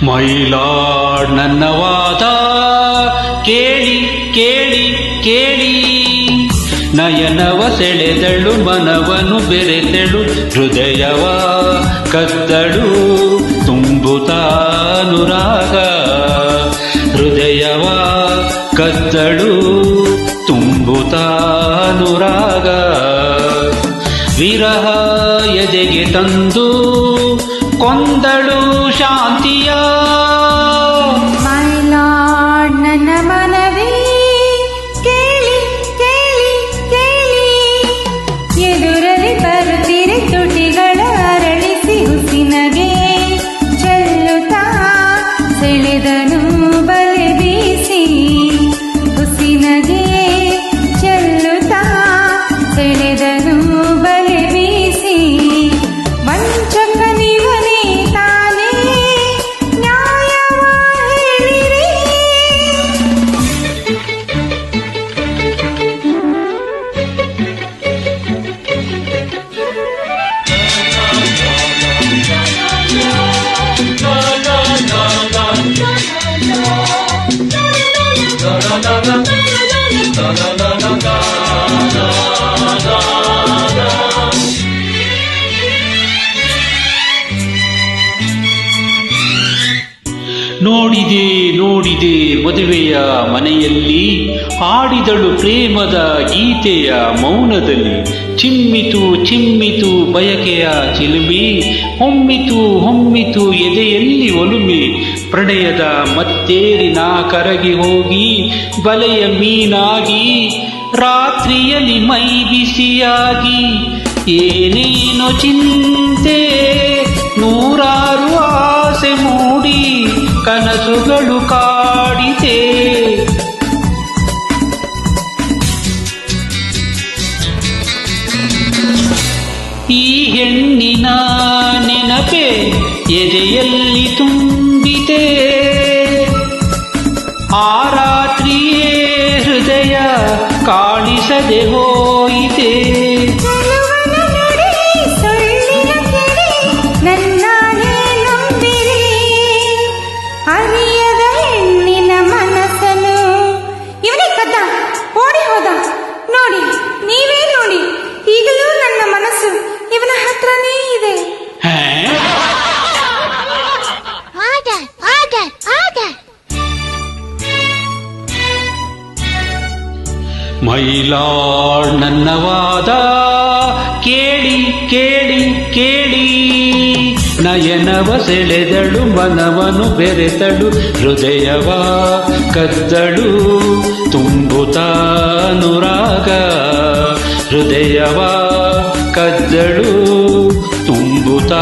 My lord ನನ್ನ ವಾದ ಕೇಳಿ ಕೇಳಿ ಕೇಳಿ, ನಯನವ ಸೆಳೆದಳು ಮನವನು ಬೆರೆತೆಳು, ಹೃದಯವ ಕದ್ದಳು ತುಂಬುತ್ತಾನುರಾಗ, ಹೃದಯವ ಕದ್ದಳು ತುಂಬುತ್ತಾನುರಾಗ. ವಿರಹ ಎದೆಗೆ ತಂದು ಕೊಂದಳು ಶಾಂತಿಯ. ಮೈಲಾಡ್ ನನ್ನ ಮನವೇ ಕೇಳಿ ಕೇಳಿ ಕೇಳಿ, ಎದುರಲ್ಲಿ ಬರುತ್ತಿರೆ ತುಟಿಗಳ ಅರಳಿಸಿ ಹುಸಿನಗೆ ಚೆಲ್ಲುತ್ತಾ ಸೆಳೆದನು ಬಲೆ ಬೀಸಿ, ಹುಸಿನಗೆ ಚೆಲ್ಲುತ್ತಾ ಸೆಳೆದನು ಬಲೆ ಬೀಸಿ. ವಂಚಕನಿವನೇ ತಾನೇ ನ್ಯಾಯವ ಹೇಳಿರಿ. ನೋಡಿದೆ ನೋಡಿದೆ ಮದುವೆಯ ಮನೆಯಲ್ಲಿ, ಹಾಡಿದಳು ಪ್ರೇಮದ ಗೀತೆಯ ಮೌನದಲ್ಲಿ. ಚಿಮ್ಮಿತು ಚಿಮ್ಮಿತು ಬಯಕೆಯ ಚಿಲುಮೆ, ಹೊಮ್ಮಿತು ಹೊಮ್ಮಿತು ಎದೆಯಲ್ಲಿ ಒಲುಮೆ. ಪ್ರಣಯದ ಮತ್ತೇರಿನ ಕರಗಿ ಹೋಗಿ ಬಲೆಯ ಮೀನಾಗಿ, ರಾತ್ರಿಯಲ್ಲಿ ಮೈ ಬಿಸಿಯಾಗಿ. ಏನೇನೋ ಚಿಂತೆ ನೂರಾರು ಆಸೆ ಮೂಡಿ ಕನಸುಗಳು ಕಾಡಿದೆ. ಈ ಹೆಣ್ಣಿನ ನೆನಪೆ ಎದೆಯಲ್ಲಿ ತುಂಬಿದೆ, ಆ ರಾತ್ರಿಯೇ ಹೃದಯ ಕಾಣಿಸದೆ ಹೋಯಿತೆ. ಅರಿಯದ ಹೆಣ್ಣಿನ ಮನಸ್ಸನ್ನು ಇವನೇ ಕದ್ದ, ಓಡಿ ಹೋದ. ನೋಡಿ, ನೀವೇ ನೋಡಿ, ಈಗಲೂ ನನ್ನ ಮನಸ್ಸು ಇವನ ಹತ್ರನೇ ಇದೆ. ಮೈಲಾಡ್ ನನ್ನ ವಾದ ಕೇಳಿ ಕೇಳಿ ಕೇಳಿ, ನಯನವ ಸೆಳೆದಳು ಮನವನು ಬೆರೆತಳು, ಹೃದಯವ ಕದ್ದಳು ತುಂಬುತ್ತಾನುರಾಗ, ಹೃದಯವ ಕದ್ದಳು ತುಂಬುತ್ತಾನುರಾಗ.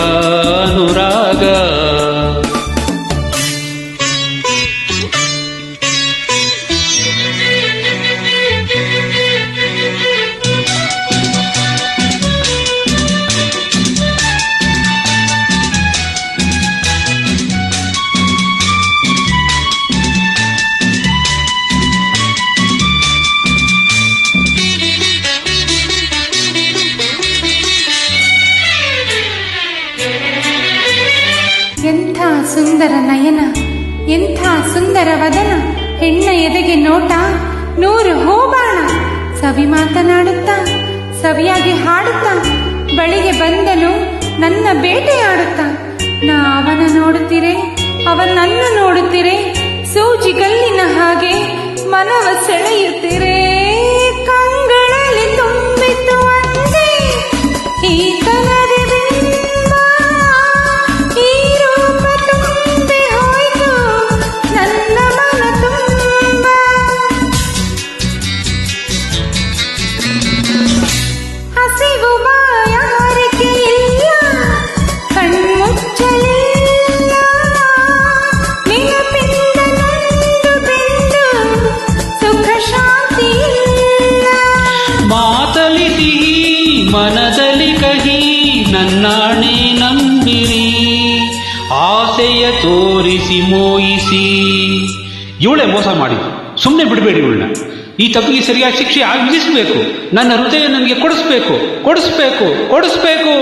ಎಂಥ ಸುಂದರ ನಯನ, ಎಂಥ ಸುಂದರ ವದನ, ಹೆಣ್ಣ ಎದೆಗೆ ನೋಟ ನೂರು ಹೂಬಾಣ. ಸವಿ ಮಾತನಾಡುತ್ತಾ ಸವಿಯಾಗಿ ಹಾಡುತ್ತಾ ಬಳಿಗೆ ಬಂದನು ನನ್ನ ಬೇಟೆಯಾಡುತ್ತಾ. ನಾ ಅವನ ನೋಡುತ್ತೀರೆ, ಅವನನ್ನು ನೋಡುತ್ತೀರೆ, ಸೂಜಿಗಲ್ಲಿನ ಹಾಗೆ ಮನವ ಸೆಳೆಯುತ್ತೀರೆ. ಕಂಗಳಲ್ಲಿ ತುಂಬಿತು ಅಂದೆ ಈ ಕನರಿ ಬಿಂಬ, ಈ ರೂಪ ತುಂಬಿ ಹೋಯ್ತು ನನ್ನ ಮನ ತುಂಬ. ಹಸಿವು ಬಾಯಾರಿಕೆ ಇಲ್ಲ, ಕಣ್ಮುಚ್ಚಲಿಲ್ಲ, ನೆನಪಿಂದ ನೊಂದು ಬೆಂದು ಸುಖ ಶಾಂತಿ ಇಲ್ಲ. ಮಾತಲಿ ಸಿಹಿ ಮನದಲ್ಲಿ ಕಹಿ, ನನ್ನಾಣೆ ನಂಬಿರಿ, ಆಸೆಯ ತೋರಿಸಿ ಮೋಯಿಸಿ. ಇವಳೆ ಮೋಸ ಮಾಡಿದ್ದು, ಸುಮ್ಮನೆ ಬಿಡಬೇಡಿ ಇವಳನ್ನ. ಈ ತಪ್ಪಿಗೆ ಸರಿಯಾದ ಶಿಕ್ಷೆ ವಿಧಿಸಬೇಕು. ನನ್ನ ಹೃದಯ ನನಗೆ ಕೊಡಿಸ್ಬೇಕು, ಕೊಡಿಸ್ಬೇಕು, ಕೊಡಿಸ್ಬೇಕು.